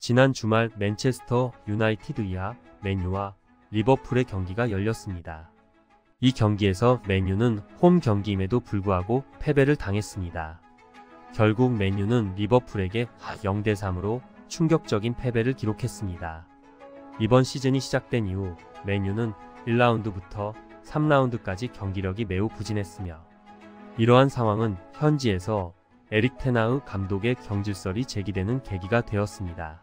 지난 주말 맨체스터 유나이티드와 맨유와 리버풀의 경기가 열렸습니다. 이 경기에서 맨유는 홈 경기임에도 불구하고 패배를 당했습니다. 결국 맨유는 리버풀에게 0대3으로 충격적인 패배를 기록했습니다. 이번 시즌이 시작된 이후 맨유는 1라운드부터 3라운드까지 경기력이 매우 부진했으며, 이러한 상황은 현지에서 에릭 테나흐 감독의 경질설이 제기되는 계기가 되었습니다.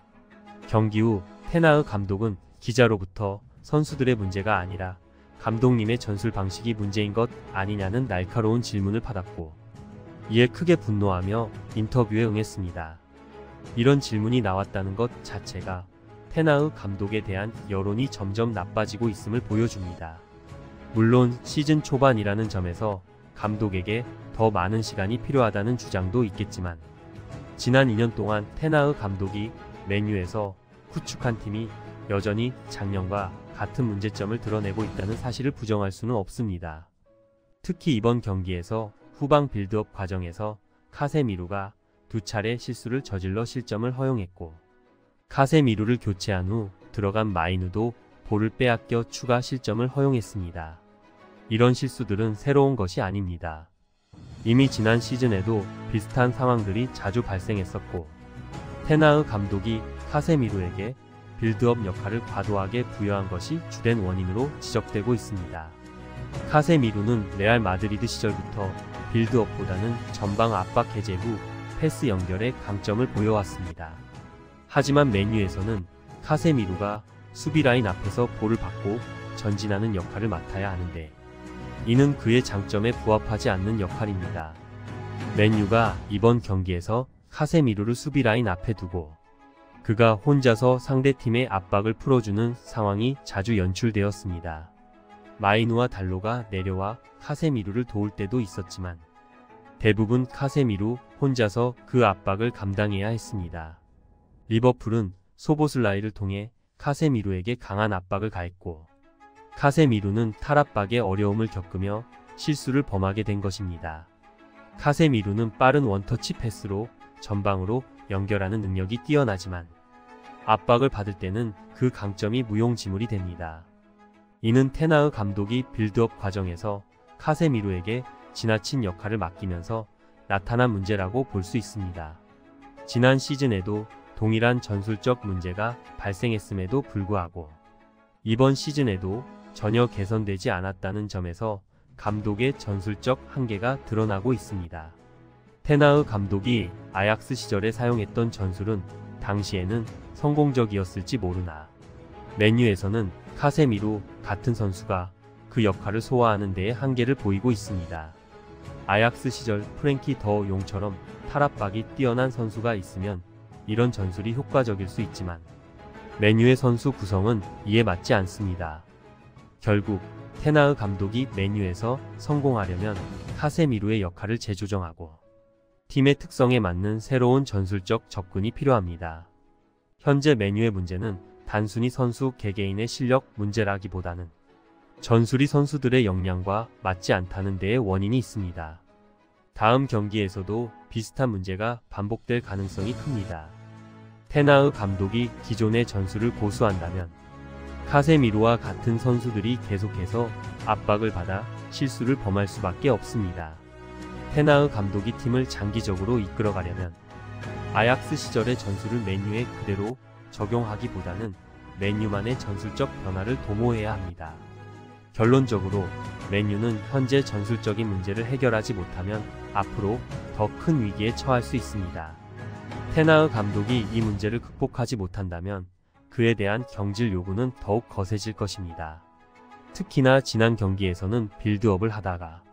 경기 후 테나흐 감독은 기자로부터 선수들의 문제가 아니라 감독님의 전술 방식이 문제인 것 아니냐는 날카로운 질문을 받았고, 이에 크게 분노하며 인터뷰에 응했습니다. 이런 질문이 나왔다는 것 자체가 테나흐 감독에 대한 여론이 점점 나빠지고 있음을 보여줍니다. 물론 시즌 초반이라는 점에서 감독에게 더 많은 시간이 필요하다는 주장도 있겠지만, 지난 2년 동안 테나흐 감독이 맨유에서 구축한 팀이 여전히 작년과 같은 문제점을 드러내고 있다는 사실을 부정할 수는 없습니다. 특히 이번 경기에서 후방 빌드업 과정에서 카세미루가 2차례 실수를 저질러 실점을 허용했고, 카세미루를 교체한 후 들어간 마이누도 볼을 빼앗겨 추가 실점을 허용했습니다. 이런 실수들은 새로운 것이 아닙니다. 이미 지난 시즌에도 비슷한 상황들이 자주 발생했었고, 테나흐 감독이 카세미루에게 빌드업 역할을 과도하게 부여한 것이 주된 원인으로 지적되고 있습니다. 카세미루는 레알 마드리드 시절부터 빌드업보다는 전방 압박 해제 후 패스 연결에 강점을 보여왔습니다. 하지만 맨유에서는 카세미루가 수비 라인 앞에서 볼을 받고 전진하는 역할을 맡아야 하는데, 이는 그의 장점에 부합하지 않는 역할입니다. 맨유가 이번 경기에서 카세미루를 수비 라인 앞에 두고 그가 혼자서 상대팀의 압박을 풀어주는 상황이 자주 연출되었습니다. 마이누와 달로가 내려와 카세미루를 도울 때도 있었지만, 대부분 카세미루 혼자서 그 압박을 감당해야 했습니다. 리버풀은 소보슬라이를 통해 카세미루에게 강한 압박을 가했고, 카세미루는 탈압박에 어려움을 겪으며 실수를 범하게 된 것입니다. 카세미루는 빠른 원터치 패스로 전방으로 연결하는 능력이 뛰어나지만, 압박을 받을 때는 그 강점이 무용지물이 됩니다. 이는 테나흐 감독이 빌드업 과정에서 카세미루에게 지나친 역할을 맡기면서 나타난 문제라고 볼 수 있습니다. 지난 시즌에도 동일한 전술적 문제가 발생했음에도 불구하고 이번 시즌에도 전혀 개선되지 않았다는 점에서 감독의 전술적 한계가 드러나고 있습니다. 테나흐 감독이 아약스 시절에 사용했던 전술은 당시에는 성공적이었을지 모르나, 맨유에서는 카세미루 같은 선수가 그 역할을 소화하는 데에 한계를 보이고 있습니다. 아약스 시절 프랭키 더 용처럼 탈압박이 뛰어난 선수가 있으면 이런 전술이 효과적일 수 있지만, 맨유의 선수 구성은 이에 맞지 않습니다. 결국 테나흐 감독이 맨유에서 성공하려면 카세미루의 역할을 재조정하고 팀의 특성에 맞는 새로운 전술적 접근이 필요합니다. 현재 맨유의 문제는 단순히 선수 개개인의 실력 문제라기보다는 전술이 선수들의 역량과 맞지 않다는 데에 원인이 있습니다. 다음 경기에서도 비슷한 문제가 반복될 가능성이 큽니다. 테나흐 감독이 기존의 전술을 고수한다면 카세미루와 같은 선수들이 계속해서 압박을 받아 실수를 범할 수밖에 없습니다. 테나흐 감독이 팀을 장기적으로 이끌어가려면 아약스 시절의 전술을 맨유에 그대로 적용하기보다는 맨유만의 전술적 변화를 도모해야 합니다. 결론적으로 맨유는 현재 전술적인 문제를 해결하지 못하면 앞으로 더 큰 위기에 처할 수 있습니다. 테나흐 감독이 이 문제를 극복하지 못한다면 그에 대한 경질 요구는 더욱 거세질 것입니다. 특히나 지난 경기에서는 빌드업을 하다가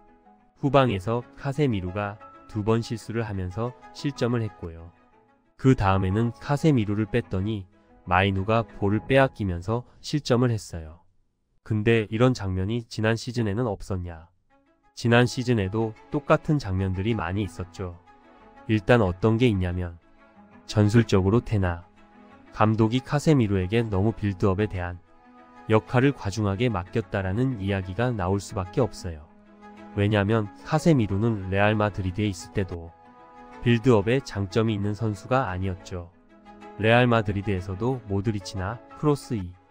후방에서 카세미루가 2번 실수를 하면서 실점을 했고요. 그 다음에는 카세미루를 뺐더니 마이누가 볼을 빼앗기면서 실점을 했어요. 근데 이런 장면이 지난 시즌에는 없었냐? 지난 시즌에도 똑같은 장면들이 많이 있었죠. 일단 어떤 게 있냐면, 전술적으로 테나흐 감독이 카세미루에게 너무 빌드업에 대한 역할을 과중하게 맡겼다라는 이야기가 나올 수밖에 없어요. 왜냐면 카세미루는 레알 마드리드에 있을 때도 빌드업에 장점이 있는 선수가 아니었죠. 레알 마드리드에서도 모드리치나 크로스 이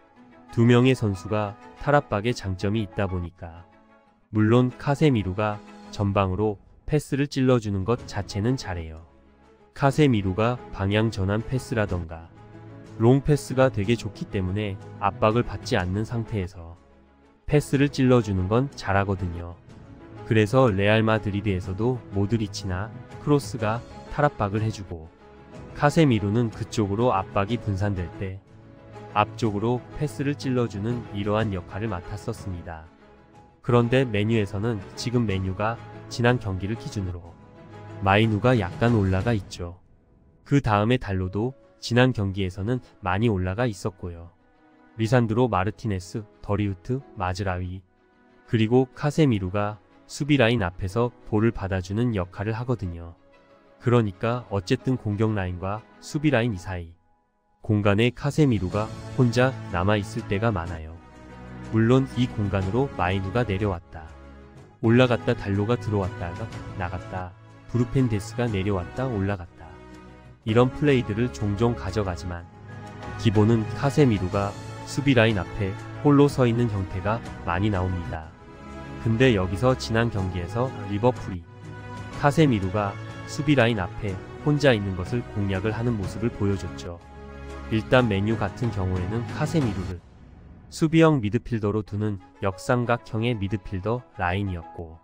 두 명의 선수가 탈압박에 장점이 있다 보니까 물론 카세미루가 전방으로 패스를 찔러주는 것 자체는 잘해요. 카세미루가 방향 전환 패스라던가 롱 패스가 되게 좋기 때문에 압박을 받지 않는 상태에서 패스를 찔러주는 건 잘하거든요. 그래서 레알 마드리드에서도 모드리치나 크로스가 탈압박을 해주고 카세미루는 그쪽으로 압박이 분산될 때 앞쪽으로 패스를 찔러주는 이러한 역할을 맡았었습니다. 그런데 맨유에서는 지금 맨유가 지난 경기를 기준으로 마이누가 약간 올라가 있죠. 그 다음에 달로도 지난 경기에서는 많이 올라가 있었고요. 리산드로 마르티네스, 더리우트, 마즈라위 그리고 카세미루가 수비라인 앞에서 볼을 받아주는 역할을 하거든요. 그러니까 어쨌든 공격 라인과 수비 라인 이 사이 공간에 카세미루가 혼자 남아있을 때가 많아요. 물론 이 공간으로 마이누가 내려왔다. 올라갔다 달로가 들어왔다가 나갔다. 브루펜데스가 내려왔다 올라갔다. 이런 플레이들을 종종 가져가지만 기본은 카세미루가 수비라인 앞에 홀로 서 있는 형태가 많이 나옵니다. 근데 여기서 지난 경기에서 리버풀이 카세미루가 수비라인 앞에 혼자 있는 것을 공략을 하는 모습을 보여줬죠. 일단 맨유 같은 경우에는 카세미루를 수비형 미드필더로 두는 역삼각형의 미드필더 라인이었고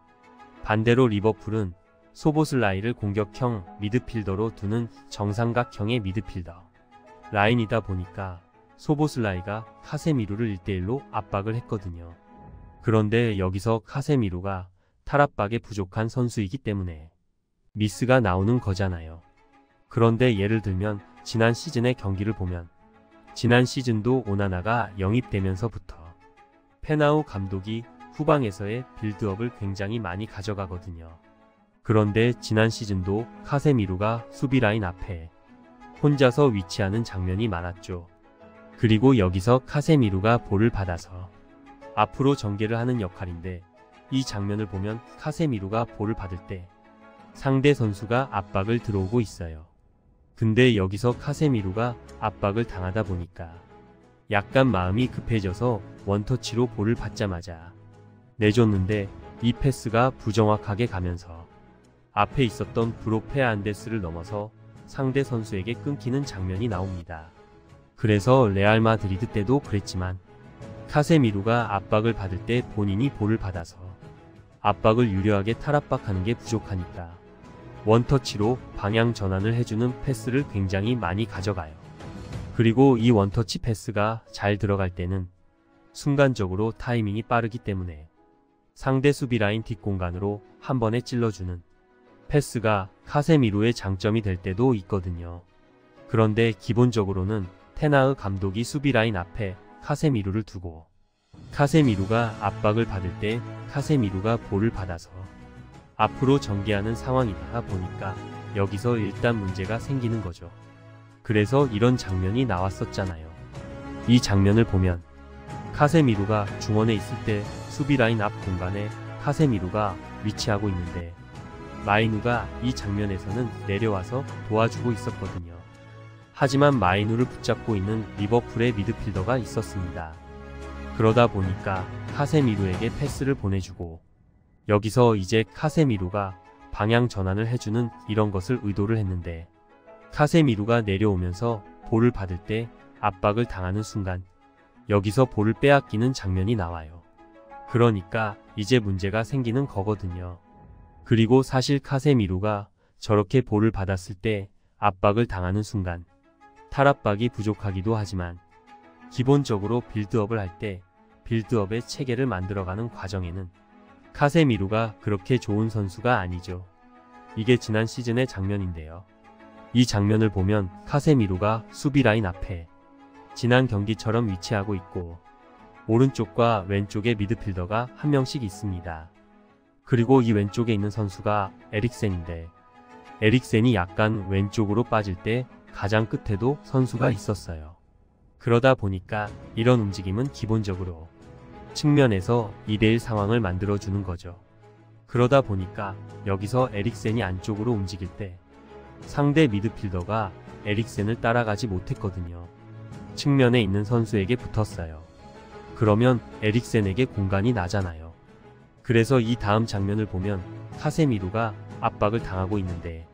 반대로 리버풀은 소보슬라이를 공격형 미드필더로 두는 정삼각형의 미드필더 라인이다 보니까 소보슬라이가 카세미루를 1대1로 압박을 했거든요. 그런데 여기서 카세미루가 탈압박에 부족한 선수이기 때문에 미스가 나오는 거잖아요. 그런데 예를 들면 지난 시즌의 경기를 보면 지난 시즌도 오나나가 영입되면서부터 페나우 감독이 후방에서의 빌드업을 굉장히 많이 가져가거든요. 그런데 지난 시즌도 카세미루가 수비라인 앞에 혼자서 위치하는 장면이 많았죠. 그리고 여기서 카세미루가 볼을 받아서 앞으로 전개를 하는 역할인데 이 장면을 보면 카세미루가 볼을 받을 때 상대 선수가 압박을 들어오고 있어요. 근데 여기서 카세미루가 압박을 당하다 보니까 약간 마음이 급해져서 원터치로 볼을 받자마자 내줬는데 이 패스가 부정확하게 가면서 앞에 있었던 브로 페르난데스를 넘어서 상대 선수에게 끊기는 장면이 나옵니다. 그래서 레알 마드리드 때도 그랬지만 카세미루가 압박을 받을 때 본인이 볼을 받아서 압박을 유려하게 탈압박하는 게 부족하니까 원터치로 방향 전환을 해주는 패스를 굉장히 많이 가져가요. 그리고 이 원터치 패스가 잘 들어갈 때는 순간적으로 타이밍이 빠르기 때문에 상대 수비라인 뒷공간으로 한 번에 찔러주는 패스가 카세미루의 장점이 될 때도 있거든요. 그런데 기본적으로는 테나흐 감독이 수비라인 앞에 카세미루를 두고 카세미루가 압박을 받을 때 카세미루가 볼을 받아서 앞으로 전개하는 상황이다 보니까 여기서 일단 문제가 생기는 거죠. 그래서 이런 장면이 나왔었잖아요. 이 장면을 보면 카세미루가 중원에 있을 때 수비라인 앞 공간에 카세미루가 위치하고 있는데 마이누가 이 장면에서는 내려와서 도와주고 있었거든요. 하지만 마이누를 붙잡고 있는 리버풀의 미드필더가 있었습니다. 그러다 보니까 카세미루에게 패스를 보내주고 여기서 이제 카세미루가 방향 전환을 해주는 이런 것을 의도를 했는데 카세미루가 내려오면서 볼을 받을 때 압박을 당하는 순간 여기서 볼을 빼앗기는 장면이 나와요. 그러니까 이제 문제가 생기는 거거든요. 그리고 사실 카세미루가 저렇게 볼을 받았을 때 압박을 당하는 순간 탈압박이 부족하기도 하지만 기본적으로 빌드업을 할 때 빌드업의 체계를 만들어가는 과정에는 카세미루가 그렇게 좋은 선수가 아니죠. 이게 지난 시즌의 장면인데요. 이 장면을 보면 카세미루가 수비라인 앞에 지난 경기처럼 위치하고 있고 오른쪽과 왼쪽에 미드필더가 한 명씩 있습니다. 그리고 이 왼쪽에 있는 선수가 에릭센인데 에릭센이 약간 왼쪽으로 빠질 때 가장 끝에도 선수가 있었어요. 그러다 보니까 이런 움직임은 기본적으로 측면에서 2대1 상황을 만들어주는 거죠. 그러다 보니까 여기서 에릭센이 안쪽으로 움직일 때 상대 미드필더가 에릭센을 따라가지 못했거든요. 측면에 있는 선수에게 붙었어요. 그러면 에릭센에게 공간이 나잖아요. 그래서 이 다음 장면을 보면 카세미루가 압박을 당하고 있는데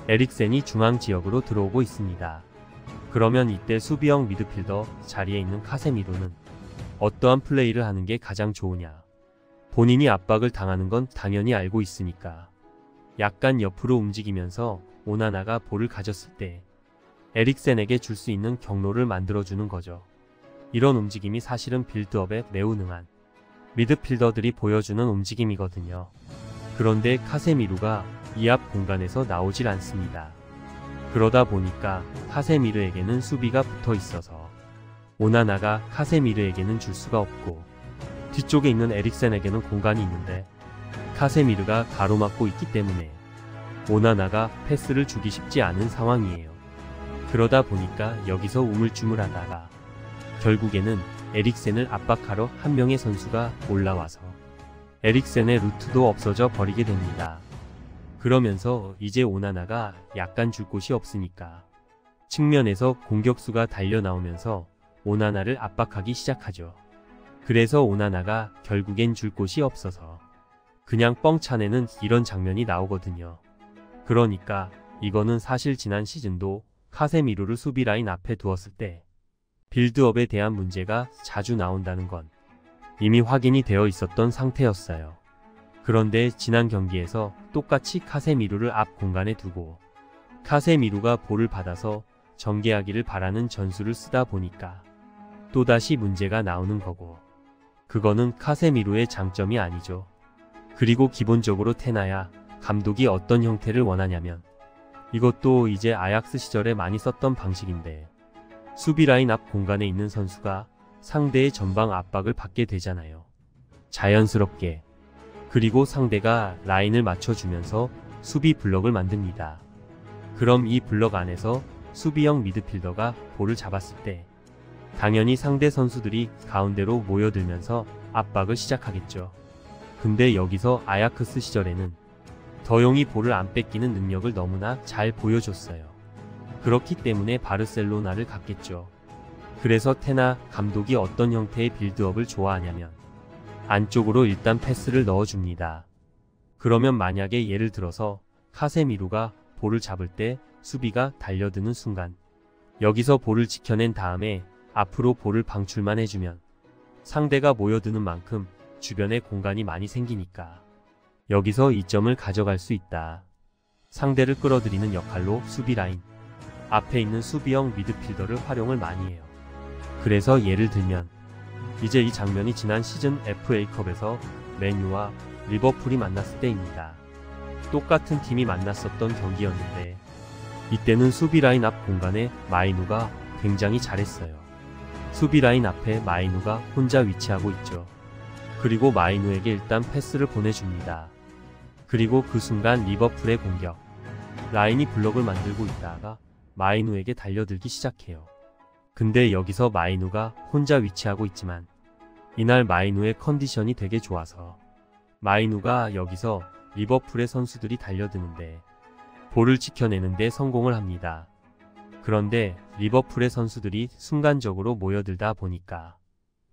에릭센이 중앙 지역으로 들어오고 있습니다. 그러면 이때 수비형 미드필더 자리에 있는 카세미루는 어떠한 플레이를 하는 게 가장 좋으냐. 본인이 압박을 당하는 건 당연히 알고 있으니까 약간 옆으로 움직이면서 오나나가 볼을 가졌을 때 에릭센에게 줄 수 있는 경로를 만들어주는 거죠. 이런 움직임이 사실은 빌드업에 매우 능한 미드필더들이 보여주는 움직임이거든요. 그런데 카세미루가 이 앞 공간에서 나오질 않습니다. 그러다 보니까 카세미르에게는 수비가 붙어 있어서 오나나가 카세미르에게는 줄 수가 없고, 뒤쪽에 있는 에릭센에게는 공간이 있는데 카세미르가 가로막고 있기 때문에 오나나가 패스를 주기 쉽지 않은 상황이에요. 그러다 보니까 여기서 우물쭈물하다가 결국에는 에릭센을 압박하러 한 명의 선수가 올라와서 에릭센의 루트도 없어져 버리게 됩니다. 그러면서 이제 오나나가 약간 줄 곳이 없으니까 측면에서 공격수가 달려 나오면서 오나나를 압박하기 시작하죠. 그래서 오나나가 결국엔 줄 곳이 없어서 그냥 뻥 차내는 이런 장면이 나오거든요. 그러니까 이거는 사실 지난 시즌도 카세미루를 수비 라인 앞에 두었을 때 빌드업에 대한 문제가 자주 나온다는 건 이미 확인이 되어 있었던 상태였어요. 그런데 지난 경기에서 똑같이 카세미루를 앞 공간에 두고 카세미루가 볼을 받아서 전개하기를 바라는 전술을 쓰다 보니까 또다시 문제가 나오는 거고, 그거는 카세미루의 장점이 아니죠. 그리고 기본적으로 테나야 감독이 어떤 형태를 원하냐면 이것도 이제 아약스 시절에 많이 썼던 방식인데, 수비 라인 앞 공간에 있는 선수가 상대의 전방 압박을 받게 되잖아요. 자연스럽게. 그리고 상대가 라인을 맞춰주면서 수비 블럭을 만듭니다. 그럼 이 블럭 안에서 수비형 미드필더가 볼을 잡았을 때 당연히 상대 선수들이 가운데로 모여들면서 압박을 시작하겠죠. 근데 여기서 아야크스 시절에는 더용이 볼을 안 뺏기는 능력을 너무나 잘 보여줬어요. 그렇기 때문에 바르셀로나를 갔겠죠. 그래서 테나 감독이 어떤 형태의 빌드업을 좋아하냐면 안쪽으로 일단 패스를 넣어줍니다. 그러면 만약에 예를 들어서 카세미루가 볼을 잡을 때 수비가 달려드는 순간 여기서 볼을 지켜낸 다음에 앞으로 볼을 방출만 해주면 상대가 모여드는 만큼 주변에 공간이 많이 생기니까 여기서 이점을 가져갈 수 있다. 상대를 끌어들이는 역할로 수비 라인 앞에 있는 수비형 미드필더를 활용을 많이 해요. 그래서 예를 들면 이제 이 장면이 지난 시즌 FA컵에서 맨유와 리버풀이 만났을 때입니다. 똑같은 팀이 만났었던 경기였는데 이때는 수비 라인 앞 공간에 마이누가 굉장히 잘했어요. 수비 라인 앞에 마이누가 혼자 위치하고 있죠. 그리고 마이누에게 일단 패스를 보내줍니다. 그리고 그 순간 리버풀의 공격 라인이 블럭을 만들고 있다가 마이누에게 달려들기 시작해요. 근데 여기서 마이누가 혼자 위치하고 있지만 이날 마이누의 컨디션이 되게 좋아서 마이누가 여기서 리버풀의 선수들이 달려드는데 볼을 지켜내는데 성공을 합니다. 그런데 리버풀의 선수들이 순간적으로 모여들다 보니까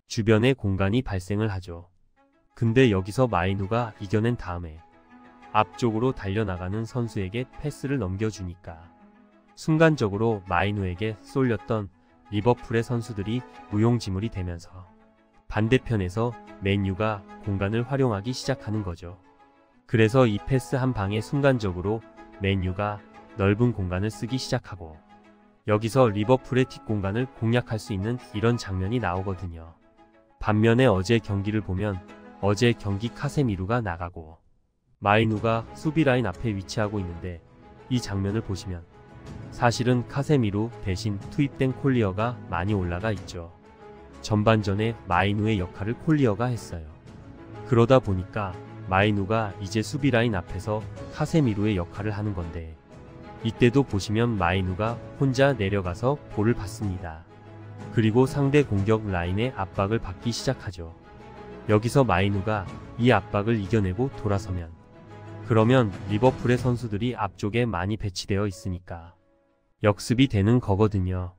주변에 공간이 발생을 하죠. 근데 여기서 마이누가 이겨낸 다음에 앞쪽으로 달려나가는 선수에게 패스를 넘겨주니까 순간적으로 마이누에게 쏠렸던 리버풀의 선수들이 무용지물이 되면서 반대편에서 맨유가 공간을 활용하기 시작하는 거죠. 그래서 이 패스 한 방에 순간적으로 맨유가 넓은 공간을 쓰기 시작하고 여기서 리버풀의 뒷공간을 공략할 수 있는 이런 장면이 나오거든요. 반면에 어제 경기를 보면 어제 경기 카세미루가 나가고 마이누가 수비 라인 앞에 위치하고 있는데 이 장면을 보시면 사실은 카세미루 대신 투입된 콜리어가 많이 올라가 있죠. 전반전에 마이누의 역할을 콜리어가 했어요. 그러다 보니까 마이누가 이제 수비 라인 앞에서 카세미루의 역할을 하는 건데 이때도 보시면 마이누가 혼자 내려가서 볼을 받습니다. 그리고 상대 공격 라인의 압박을 받기 시작하죠. 여기서 마이누가 이 압박을 이겨내고 돌아서면 그러면 리버풀의 선수들이 앞쪽에 많이 배치되어 있으니까 역습이 되는 거거든요.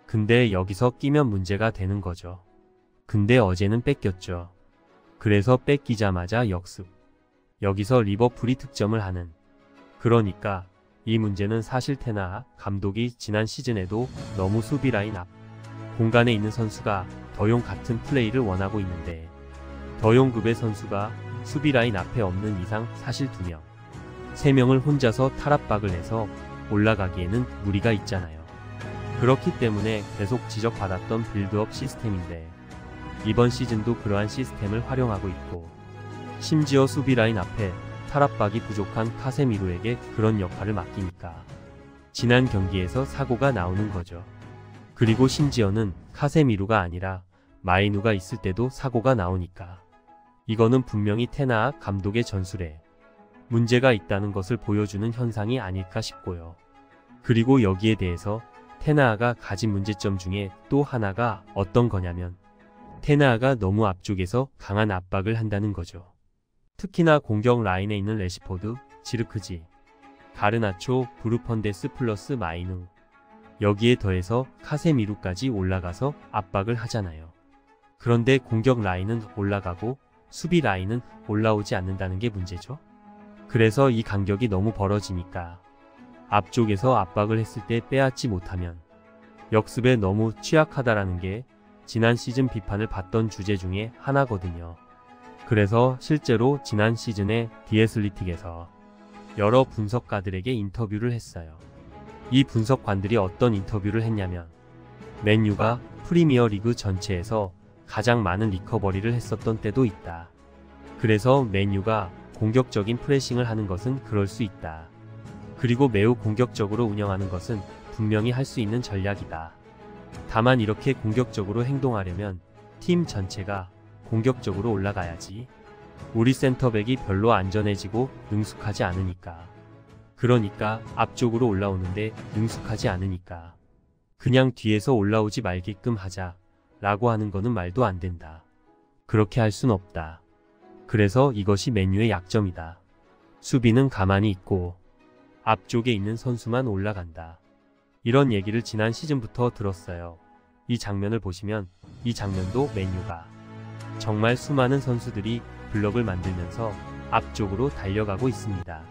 근데 여기서 끼면 문제가 되는 거죠. 근데 어제는 뺏겼죠. 그래서 뺏기자마자 역습. 여기서 리버풀이 득점을 하는. 그러니까 이 문제는 사실 테나하 감독이 지난 시즌에도 너무 수비 라인 앞 공간에 있는 선수가 더용 같은 플레이를 원하고 있는데 더용급의 선수가 수비 라인 앞에 없는 이상 사실 2명, 3명을 혼자서 탈압박을 해서 올라가기에는 무리가 있잖아요. 그렇기 때문에 계속 지적받았던 빌드업 시스템인데 이번 시즌도 그러한 시스템을 활용하고 있고 심지어 수비 라인 앞에 탈압박이 부족한 카세미로에게 그런 역할을 맡기니까 지난 경기에서 사고가 나오는 거죠. 그리고 심지어는 카세미로가 아니라 마이누가 있을 때도 사고가 나오니까 이거는 분명히 테나하 감독의 전술에 문제가 있다는 것을 보여주는 현상이 아닐까 싶고요. 그리고 여기에 대해서 테나하가 가진 문제점 중에 또 하나가 어떤 거냐면 테나하가 너무 앞쪽에서 강한 압박을 한다는 거죠. 특히나 공격 라인에 있는 레시포드, 지르크지, 가르나초, 브루펀데스 플러스 마이누 여기에 더해서 카세미루까지 올라가서 압박을 하잖아요. 그런데 공격 라인은 올라가고 수비 라인은 올라오지 않는다는 게 문제죠. 그래서 이 간격이 너무 벌어지니까 앞쪽에서 압박을 했을 때 빼앗지 못하면 역습에 너무 취약하다라는 게 지난 시즌 비판을 받던 주제 중에 하나거든요. 그래서 실제로 지난 시즌에 디애슬리틱에서 여러 분석가들에게 인터뷰를 했어요. 이 분석관들이 어떤 인터뷰를 했냐면 맨유가 프리미어리그 전체에서 가장 많은 리커버리를 했었던 때도 있다. 그래서 맨유가 공격적인 프레싱을 하는 것은 그럴 수 있다. 그리고 매우 공격적으로 운영하는 것은 분명히 할 수 있는 전략이다. 다만 이렇게 공격적으로 행동하려면 팀 전체가 공격적으로 올라가야지. 우리 센터백이 별로 안전해지고 능숙하지 않으니까. 그러니까 앞쪽으로 올라오는데 능숙하지 않으니까 그냥 뒤에서 올라오지 말게끔 하자 라고 하는 거는 말도 안 된다. 그렇게 할 순 없다. 그래서 이것이 맨유의 약점이다. 수비는 가만히 있고 앞쪽에 있는 선수만 올라간다. 이런 얘기를 지난 시즌부터 들었어요. 이 장면을 보시면 이 장면도 맨유가 정말 수많은 선수들이 블럭을 만들면서 앞쪽으로 달려가고 있습니다.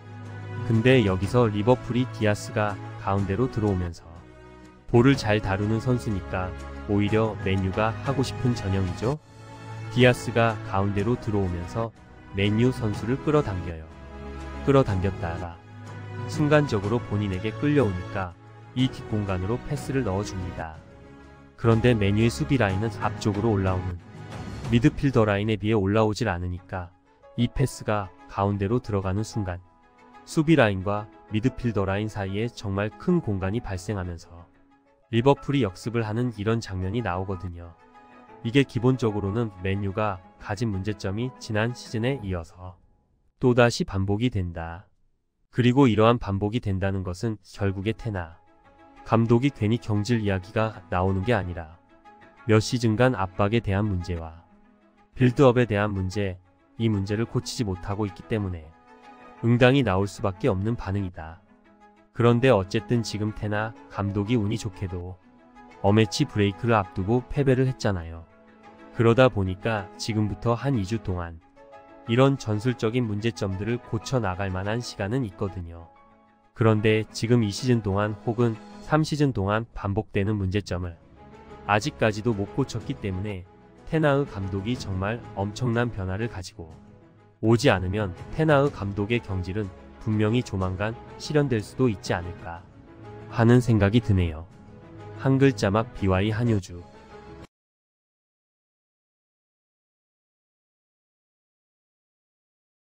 근데 여기서 리버풀이 디아스가 가운데로 들어오면서 볼을 잘 다루는 선수니까 오히려 맨유가 하고 싶은 전형이죠. 디아스가 가운데로 들어오면서 맨유 선수를 끌어당겨요. 끌어당겼다가 순간적으로 본인에게 끌려오니까 이 뒷공간으로 패스를 넣어줍니다. 그런데 맨유의 수비 라인은 앞쪽으로 올라오는 미드필더 라인에 비해 올라오질 않으니까 이 패스가 가운데로 들어가는 순간 수비 라인과 미드필더 라인 사이에 정말 큰 공간이 발생하면서 리버풀이 역습을 하는 이런 장면이 나오거든요. 이게 기본적으로는 맨유가 가진 문제점이 지난 시즌에 이어서 또다시 반복이 된다. 그리고 이러한 반복이 된다는 것은 결국에 테나 감독이 괜히 경질 이야기가 나오는 게 아니라 몇 시즌간 압박에 대한 문제와 빌드업에 대한 문제, 이 문제를 고치지 못하고 있기 때문에 응당이 나올 수밖에 없는 반응이다. 그런데 어쨌든 지금 테나 감독이 운이 좋게도 어매치 브레이크를 앞두고 패배를 했잖아요. 그러다 보니까 지금부터 한 2주 동안 이런 전술적인 문제점들을 고쳐 나갈 만한 시간은 있거든요. 그런데 지금 이 시즌 동안 혹은 3시즌 동안 반복되는 문제점을 아직까지도 못 고쳤기 때문에 테나흐 감독이 정말 엄청난 변화를 가지고 오지 않으면 테나흐 감독의 경질은 분명히 조만간 실현될 수도 있지 않을까 하는 생각이 드네요. 한글 자막 BY 한효주